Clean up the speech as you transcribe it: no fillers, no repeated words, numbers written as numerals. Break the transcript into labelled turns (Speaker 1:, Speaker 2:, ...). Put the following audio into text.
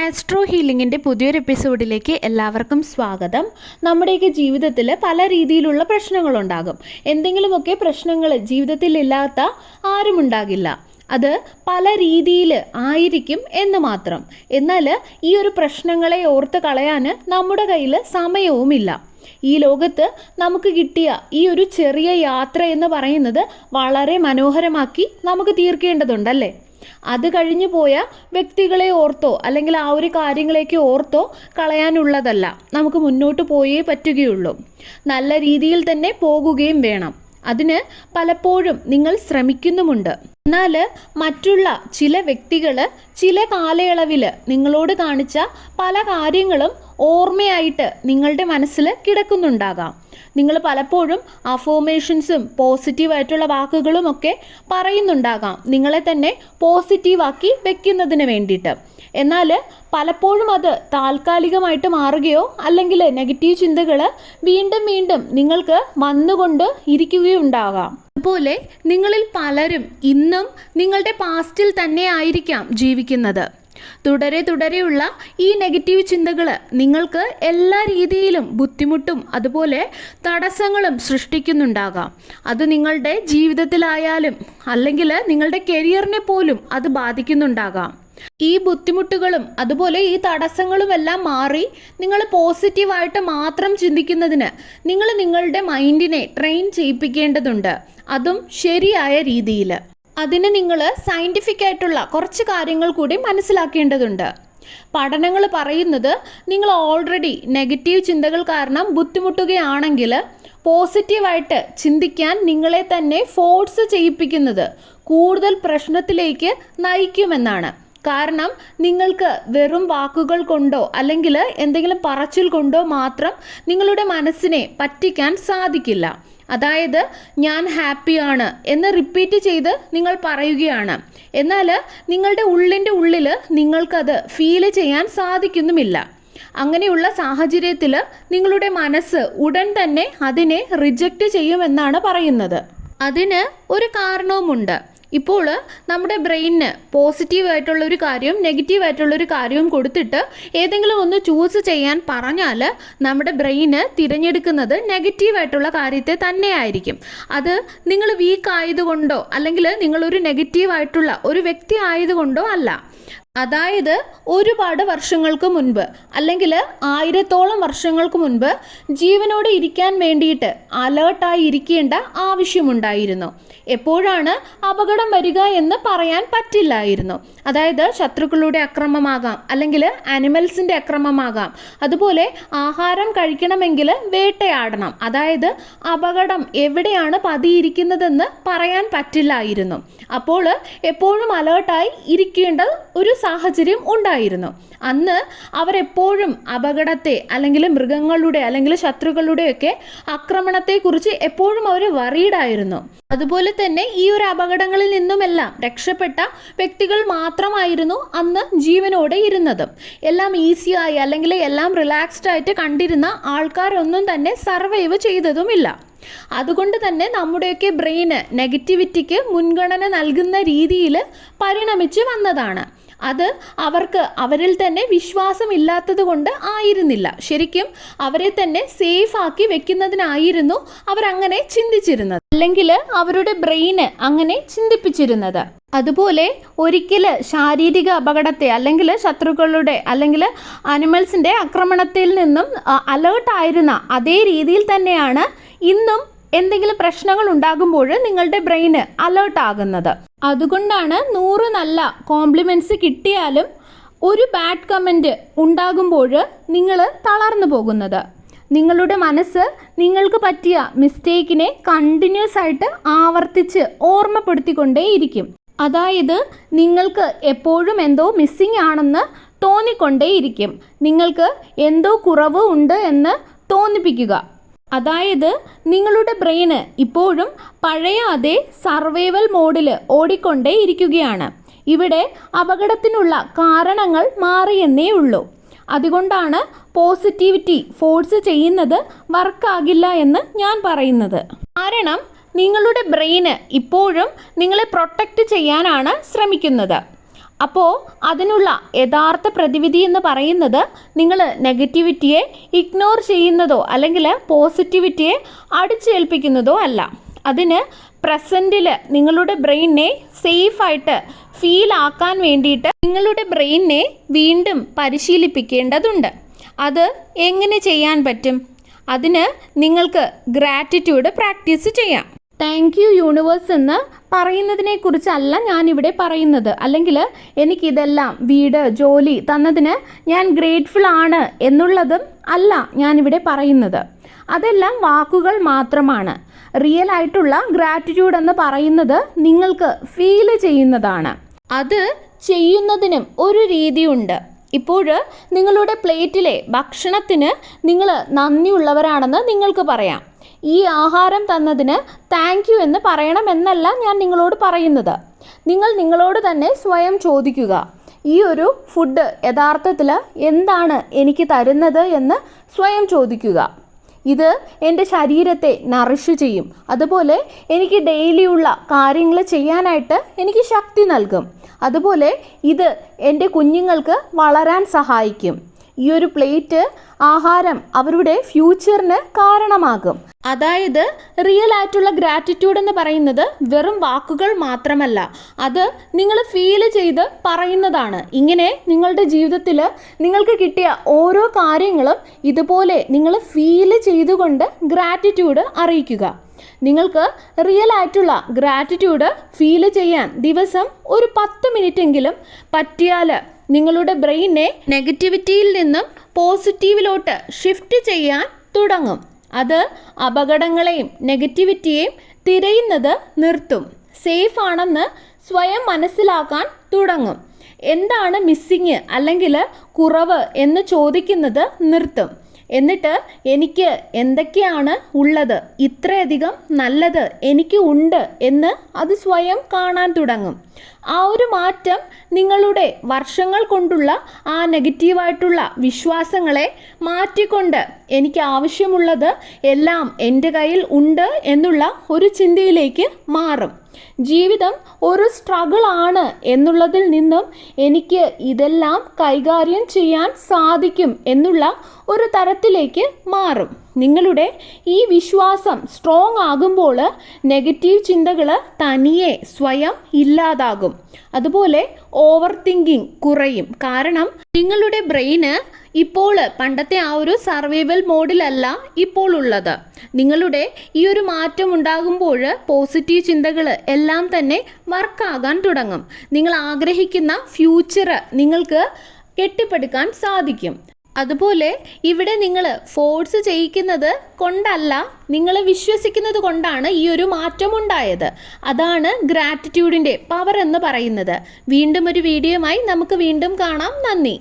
Speaker 1: Astro ഹീലിംഗിൻ്റെ പുതിയൊരു എപ്പിസോഡിലേക്ക് എല്ലാവർക്കും സ്വാഗതം. നമ്മുടെയൊക്കെ ജീവിതത്തിൽ പല രീതിയിലുള്ള പ്രശ്നങ്ങളുണ്ടാകും. എന്തെങ്കിലുമൊക്കെ പ്രശ്നങ്ങൾ ജീവിതത്തിൽ ഇല്ലാത്ത ആരുമുണ്ടാകില്ല. അത് പല രീതിയിൽ ആയിരിക്കും എന്ന് മാത്രം. എന്നാൽ ഈ ഒരു പ്രശ്നങ്ങളെ ഓർത്ത് കളയാൻ നമ്മുടെ കയ്യിൽ സമയവുമില്ല. ഈ ലോകത്ത് നമുക്ക് കിട്ടിയ ഈ ഒരു ചെറിയ യാത്ര എന്ന് പറയുന്നത് വളരെ മനോഹരമാക്കി നമുക്ക് തീർക്കേണ്ടതുണ്ടല്ലേ. അത് കഴിഞ്ഞു പോയ വ്യക്തികളെ ഓർത്തോ അല്ലെങ്കിൽ ആ ഒരു കാര്യങ്ങളേക്ക് ഓർത്തോ കളയാനുള്ളതല്ല. നമുക്ക് മുന്നോട്ട് പോയേ പറ്റുകയുള്ളൂ. നല്ല രീതിയിൽ തന്നെ പോകുകയും വേണം. അതിന് പലപ്പോഴും നിങ്ങൾ ശ്രമിക്കുന്നുമുണ്ട്. എന്നാൽ മറ്റുള്ള ചില വ്യക്തികൾ ചില കാലയളവിൽ നിങ്ങളോട് കാണിച്ച പല കാര്യങ്ങളും ഓർമ്മയായിട്ട് നിങ്ങളുടെ മനസ്സിൽ കിടക്കുന്നുണ്ടാകാം. നിങ്ങൾ പലപ്പോഴും അഫോർമേഷൻസും പോസിറ്റീവായിട്ടുള്ള വാക്കുകളും ഒക്കെ പറയുന്നുണ്ടാകാം, നിങ്ങളെ തന്നെ പോസിറ്റീവാക്കി വെക്കുന്നതിന് വേണ്ടിയിട്ട്. എന്നാൽ പലപ്പോഴും അത് താൽക്കാലികമായിട്ട് മാറുകയോ അല്ലെങ്കിൽ നെഗറ്റീവ് ചിന്തകൾ വീണ്ടും വീണ്ടും നിങ്ങൾക്ക് വന്നുകൊണ്ട് ഇരിക്കുകയുണ്ടാകാം. അതുപോലെ നിങ്ങളിൽ പലരും ഇന്നും നിങ്ങളുടെ പാസ്റ്റിൽ തന്നെ ആയിരിക്കാം ജീവിക്കുന്നത്. തുടരെയുള്ള ഈ നെഗറ്റീവ് ചിന്തകൾ നിങ്ങൾക്ക് എല്ലാ രീതിയിലും ബുദ്ധിമുട്ടും അതുപോലെ തടസ്സങ്ങളും സൃഷ്ടിക്കുന്നുണ്ടാകാം. അത് നിങ്ങളുടെ ജീവിതത്തിലായാലും അല്ലെങ്കിൽ നിങ്ങളുടെ കരിയറിനെ പോലും അത് ബാധിക്കുന്നുണ്ടാകാം. ഈ ബുദ്ധിമുട്ടുകളും അതുപോലെ ഈ തടസ്സങ്ങളും എല്ലാം മാറി നിങ്ങൾ പോസിറ്റീവായിട്ട് മാത്രം ചിന്തിക്കുന്നതിന് നിങ്ങൾ നിങ്ങളുടെ മൈൻഡിനെ ട്രെയിൻ ചെയ്യിപ്പിക്കേണ്ടതുണ്ട്. അതും ശരിയായ രീതിയിൽ. അതിന് നിങ്ങൾ സയൻറ്റിഫിക് ആയിട്ടുള്ള കുറച്ച് കാര്യങ്ങൾ കൂടി മനസ്സിലാക്കേണ്ടതുണ്ട്. പഠനങ്ങൾ പറയുന്നത് നിങ്ങൾ ഓൾറെഡി നെഗറ്റീവ് ചിന്തകൾ കാരണം ബുദ്ധിമുട്ടുകയാണെങ്കിൽ പോസിറ്റീവായിട്ട് ചിന്തിക്കാൻ നിങ്ങളെ തന്നെ ഫോഴ്സ് ചെയ്യിപ്പിക്കുന്നത് കൂടുതൽ പ്രശ്നത്തിലേക്ക് നയിക്കുമെന്നാണ്. കാരണം നിങ്ങൾക്ക് വെറും വാക്കുകൾ കൊണ്ടോ അല്ലെങ്കിൽ എന്തെങ്കിലും പറച്ചിൽ കൊണ്ടോ മാത്രം നിങ്ങളുടെ മനസ്സിനെ പറ്റിക്കാൻ സാധിക്കില്ല. അതായത് ഞാൻ ഹാപ്പിയാണ് എന്ന് റിപ്പീറ്റ് ചെയ്ത് നിങ്ങൾ പറയുകയാണ്. എന്നാൽ നിങ്ങളുടെ ഉള്ളിൽ നിങ്ങൾക്കത് ഫീൽ ചെയ്യാൻ സാധിക്കുന്നുമില്ല. അങ്ങനെയുള്ള സാഹചര്യത്തിൽ നിങ്ങളുടെ മനസ്സ് ഉടൻ തന്നെ അതിനെ റിജക്റ്റ് ചെയ്യുമെന്നാണ് പറയുന്നത്. അതിന് ഒരു കാരണവുമുണ്ട്. ഇപ്പോൾ നമ്മുടെ ബ്രെയിനിന് പോസിറ്റീവായിട്ടുള്ളൊരു കാര്യവും നെഗറ്റീവായിട്ടുള്ളൊരു കാര്യവും കൊടുത്തിട്ട് ഏതെങ്കിലും ഒന്ന് ചൂസ് ചെയ്യാൻ പറഞ്ഞാൽ നമ്മുടെ ബ്രെയിന് തിരഞ്ഞെടുക്കുന്നത് നെഗറ്റീവായിട്ടുള്ള കാര്യത്തെ തന്നെ ആയിരിക്കും. അത് നിങ്ങൾ വീക്ക് ആയതുകൊണ്ടോ അല്ലെങ്കിൽ നിങ്ങളൊരു നെഗറ്റീവായിട്ടുള്ള ഒരു വ്യക്തി ആയതുകൊണ്ടോ അല്ല. അതായത് ഒരുപാട് വർഷങ്ങൾക്ക് മുൻപ് അല്ലെങ്കിൽ 1000ഓളം വർഷങ്ങൾക്ക് മുൻപ് ജീവനോടെ ഇരിക്കാൻ വേണ്ടിയിട്ട് അലേർട്ടായി ഇരിക്കേണ്ട ആവശ്യമുണ്ടായിരുന്നു. എപ്പോഴാണ് അപകടം വരിക എന്ന് പറയാൻ പറ്റില്ലായിരുന്നു. അതായത് ശത്രുക്കളുടെ അക്രമമാകാം അല്ലെങ്കിൽ ആനിമൽസിൻ്റെ അക്രമമാകാം. അതുപോലെ ആഹാരം കഴിക്കണമെങ്കിൽ വേട്ടയാടണം. അതായത് അപകടം എവിടെയാണ് പതിയിരിക്കുന്നതെന്ന് പറയാൻ പറ്റില്ലായിരുന്നു. അപ്പോൾ എപ്പോഴും അലേർട്ടായി ഇരിക്കേണ്ട ഒരു സാഹചര്യം ഉണ്ടായിരുന്നു. അന്ന് അവരെപ്പോഴും അപകടത്തെ അല്ലെങ്കിൽ മൃഗങ്ങളുടെ അല്ലെങ്കിൽ ശത്രുക്കളുടെയൊക്കെ ആക്രമണത്തെക്കുറിച്ച് എപ്പോഴും അവർ വറീഡായിരുന്നു. അതുപോലെ തന്നെ ഈ ഒരു അപകടങ്ങളിൽ നിന്നുമെല്ലാം രക്ഷപ്പെട്ട വ്യക്തികൾ മാത്രമായിരുന്നു അന്ന് ജീവനോടെ ഇരുന്നത്. എല്ലാം ഈസിയായി അല്ലെങ്കിൽ എല്ലാം റിലാക്സ്ഡ് ആയിട്ട് കണ്ടിരുന്ന ആൾക്കാരൊന്നും തന്നെ സർവൈവ് ചെയ്തതുമില്ല. അതുകൊണ്ട് തന്നെ നമ്മുടെയൊക്കെ ബ്രെയിന് നെഗറ്റിവിറ്റിക്ക് മുൻഗണന നൽകുന്ന രീതിയിൽ പരിണമിച്ച് വന്നതാണ്. അത് അവർക്ക് അവരിൽ തന്നെ വിശ്വാസമില്ലാത്തത് കൊണ്ട് ആയിരുന്നില്ല. ശരിക്കും അവരെ തന്നെ സേഫ് ആക്കി വെക്കുന്നതിനായിരുന്നു അവരങ്ങനെ ചിന്തിച്ചിരുന്നത്, അല്ലെങ്കിൽ അവരുടെ ബ്രെയിന് അങ്ങനെ ചിന്തിപ്പിച്ചിരുന്നത്. അതുപോലെ ഒരിക്കൽ ശാരീരിക അപകടത്തെ അല്ലെങ്കിൽ ശത്രുക്കളുടെ അല്ലെങ്കിൽ ആനിമൽസിൻ്റെ ആക്രമണത്തിൽ നിന്നും അലേർട്ടായിരുന്ന അതേ രീതിയിൽ തന്നെയാണ് ഇന്നും എന്തെങ്കിലും പ്രശ്നങ്ങൾ ഉണ്ടാകുമ്പോൾ നിങ്ങളുടെ ബ്രെയിന് അലേർട്ട് ആകുന്നത്. അതുകൊണ്ടാണ് 100 നല്ല കോംപ്ലിമെൻറ്റ്സ് കിട്ടിയാലും ഒരു ബാഡ് കമൻറ്റ് ഉണ്ടാകുമ്പോൾ നിങ്ങൾ തളർന്നു പോകുന്നത്. നിങ്ങളുടെ മനസ്സ് നിങ്ങൾക്ക് പറ്റിയ മിസ്റ്റേക്കിനെ കണ്ടിന്യൂസ് ആയിട്ട് ആവർത്തിച്ച് ഓർമ്മപ്പെടുത്തിക്കൊണ്ടേയിരിക്കും. അതായത് നിങ്ങൾക്ക് എപ്പോഴും എന്തോ മിസ്സിങ് ആണെന്ന് തോന്നിക്കൊണ്ടേയിരിക്കും. നിങ്ങൾക്ക് എന്തോ കുറവ് ഉണ്ട് എന്ന് തോന്നിപ്പിക്കുക. അതായത് നിങ്ങളുടെ ബ്രെയിന് ഇപ്പോഴും പഴയ അതേ സർവൈവൽ മോഡിൽ ഓടിക്കൊണ്ടേ ഇരിക്കുകയാണ്. ഇവിടെ അപകടത്തിനുള്ള കാരണങ്ങൾ മാറിയെന്നേ ഉള്ളൂ. അതുകൊണ്ടാണ് പോസിറ്റിവിറ്റി ഫോഴ്സ് ചെയ്യുന്നത് വർക്കാകില്ല എന്ന് ഞാൻ പറയുന്നത്. കാരണം നിങ്ങളുടെ ബ്രെയിന് ഇപ്പോഴും നിങ്ങളെ പ്രൊട്ടക്റ്റ് ചെയ്യാനാണ് ശ്രമിക്കുന്നത്. അപ്പോൾ അതിനുള്ള യഥാർത്ഥ പ്രതിവിധി എന്ന് പറയുന്നത് നിങ്ങൾ നെഗറ്റിവിറ്റിയെ ഇഗ്നോർ ചെയ്യുന്നതോ അല്ലെങ്കിൽ പോസിറ്റിവിറ്റിയെ അടിച്ചേൽപ്പിക്കുന്നതോ അല്ല. അതിന് പ്രസൻറ്റിൽ നിങ്ങളുടെ ബ്രെയിനിനെ സേഫായിട്ട് ഫീൽ ആക്കാൻ വേണ്ടിയിട്ട് നിങ്ങളുടെ ബ്രെയിനിനെ വീണ്ടും പരിശീലിപ്പിക്കേണ്ടതുണ്ട്. അത് എങ്ങനെ ചെയ്യാൻ പറ്റും? അതിന് നിങ്ങൾക്ക് ഗ്രാറ്റിറ്റ്യൂഡ് പ്രാക്ടീസ് ചെയ്യാം. താങ്ക് യു യൂണിവേഴ്സ് എന്ന് പറയുന്നതിനെ കുറിച്ചല്ല ഞാനിവിടെ പറയുന്നത്, അല്ലെങ്കിൽ എനിക്കിതെല്ലാം വീട് ജോലി തന്നതിന് ഞാൻ ഗ്രേറ്റ്ഫുൾ ആണ് എന്നുള്ളതും അല്ല ഞാനിവിടെ പറയുന്നത്. അതെല്ലാം വാക്കുകൾ മാത്രമാണ്. റിയൽ ആയിട്ടുള്ള ഗ്രാറ്റിറ്റ്യൂഡ് എന്ന് പറയുന്നത് നിങ്ങൾക്ക് ഫീൽ ചെയ്യുന്നതാണ്. അത് ചെയ്യുന്നതിനും ഒരു രീതിയുണ്ട്. ഇപ്പോൾ നിങ്ങളുടെ പ്ലേറ്റിലെ ഭക്ഷണത്തിന് നിങ്ങൾ നന്ദിയുള്ളവരാണെന്ന് നിങ്ങൾക്ക് പറയാം. ഈ ആഹാരം തന്നതിന് താങ്ക് യു എന്ന് പറയണമെന്നല്ല ഞാൻ നിങ്ങളോട് പറയുന്നത്. നിങ്ങൾ നിങ്ങളോട് തന്നെ സ്വയം ചോദിക്കുക, ഈ ഒരു ഫുഡ് യഥാർത്ഥത്തിൽ എന്താണ് എനിക്ക് തരുന്നത് എന്ന് സ്വയം ചോദിക്കുക. ഇത് എൻ്റെ ശരീരത്തെ നറിഷ് ചെയ്യും, അതുപോലെ എനിക്ക് ഡെയിലിയുള്ള കാര്യങ്ങൾ ചെയ്യാനായിട്ട് എനിക്ക് ശക്തി നൽകും, അതുപോലെ ഇത് എൻ്റെ കുഞ്ഞുങ്ങൾക്ക് വളരാൻ സഹായിക്കും. ഈ ഒരു പ്ലേറ്റ് ആഹാരം അവരുടെ ഫ്യൂച്ചറിന് കാരണമാകും. അതായത് റിയൽ ആയിട്ടുള്ള ഗ്രാറ്റിറ്റ്യൂഡ് എന്ന് പറയുന്നത് വെറും വാക്കുകൾ മാത്രമല്ല, അത് നിങ്ങൾ ഫീൽ ചെയ്ത് പറയുന്നതാണ്. ഇങ്ങനെ നിങ്ങളുടെ ജീവിതത്തിൽ നിങ്ങൾക്ക് കിട്ടിയ ഓരോ കാര്യങ്ങളും ഇതുപോലെ നിങ്ങൾ ഫീൽ ചെയ്തുകൊണ്ട് ഗ്രാറ്റിറ്റ്യൂഡ് അറിയിക്കുക. നിങ്ങൾക്ക് റിയൽ ആയിട്ടുള്ള ഗ്രാറ്റിറ്റ്യൂഡ് ഫീൽ ചെയ്യാൻ ദിവസം ഒരു 10 മിനിറ്റെങ്കിലും പറ്റിയാൽ നിങ്ങളുടെ ബ്രെയിനെ നെഗറ്റിവിറ്റിയിൽ നിന്നും പോസിറ്റീവിലോട്ട് ഷിഫ്റ്റ് ചെയ്യാൻ തുടങ്ങും. അത് അപകടങ്ങളെയും നെഗറ്റിവിറ്റിയെയും തിരയുന്നത് നിർത്തും. സേഫ് ആണെന്ന് സ്വയം മനസ്സിലാക്കാൻ തുടങ്ങും. എന്താണ് മിസ്സിങ് അല്ലെങ്കിൽ കുറവ് എന്ന് ചോദിക്കുന്നത് നിർത്തും. എന്നിട്ട് എനിക്ക് എന്തൊക്കെയാണ് ഉള്ളത്, ഇത്രയധികം നല്ലത് എനിക്ക് ഉണ്ട് എന്ന് അത് സ്വയം കാണാൻ തുടങ്ങും. ആ ഒരു മാറ്റം നിങ്ങളുടെ വർഷങ്ങൾ കൊണ്ടുള്ള ആ നെഗറ്റീവായിട്ടുള്ള വിശ്വാസങ്ങളെ മാറ്റിക്കൊണ്ട് എനിക്ക് ആവശ്യമുള്ളത് എല്ലാം എൻ്റെ കയ്യിൽ ഉണ്ട് എന്നുള്ള ഒരു ചിന്തയിലേക്ക് മാറും. ജീവിതം ഒരു സ്ട്രഗിൾ ആണ് എന്നുള്ളതിൽ നിന്നും എനിക്ക് ഇതെല്ലാം കൈകാര്യം ചെയ്യാൻ സാധിക്കും എന്നുള്ള ഒരു തരത്തിലേക്ക് മാറും. നിങ്ങളുടെ ഈ വിശ്വാസം സ്ട്രോങ് ആകുമ്പോൾ നെഗറ്റീവ് ചിന്തകൾ തനിയെ സ്വയം ഇല്ലാതാകും. അതുപോലെ ഓവർ തിങ്കിങ് കുറയും. കാരണം നിങ്ങളുടെ ബ്രെയിന് ഇപ്പോൾ പണ്ടത്തെ ആ ഒരു സർവൈവൽ മോഡിലല്ല ഇപ്പോൾ ഉള്ളത്. നിങ്ങളുടെ ഈ ഒരു മാറ്റം ഉണ്ടാകുമ്പോൾ പോസിറ്റീവ് ചിന്തകൾ എല്ലാം തന്നെ വർക്കാകാൻ തുടങ്ങും. നിങ്ങൾ ആഗ്രഹിക്കുന്ന ഫ്യൂച്ചർ നിങ്ങൾക്ക് കെട്ടിപ്പടുക്കാൻ സാധിക്കും. അതുപോലെ ഇവിടെ നിങ്ങൾ ഫോഴ്സ് ചെയ്യിക്കുന്നത് കൊണ്ടല്ല, നിങ്ങൾ വിശ്വസിക്കുന്നത് കൊണ്ടാണ് ഈ ഒരു മാറ്റം ഉണ്ടായത്. അതാണ് ഗ്രാറ്റിറ്റ്യൂഡിൻ്റെ പവർ എന്ന് പറയുന്നത്. വീണ്ടും ഒരു വീഡിയോയുമായി നമുക്ക് വീണ്ടും കാണാം. നന്ദി.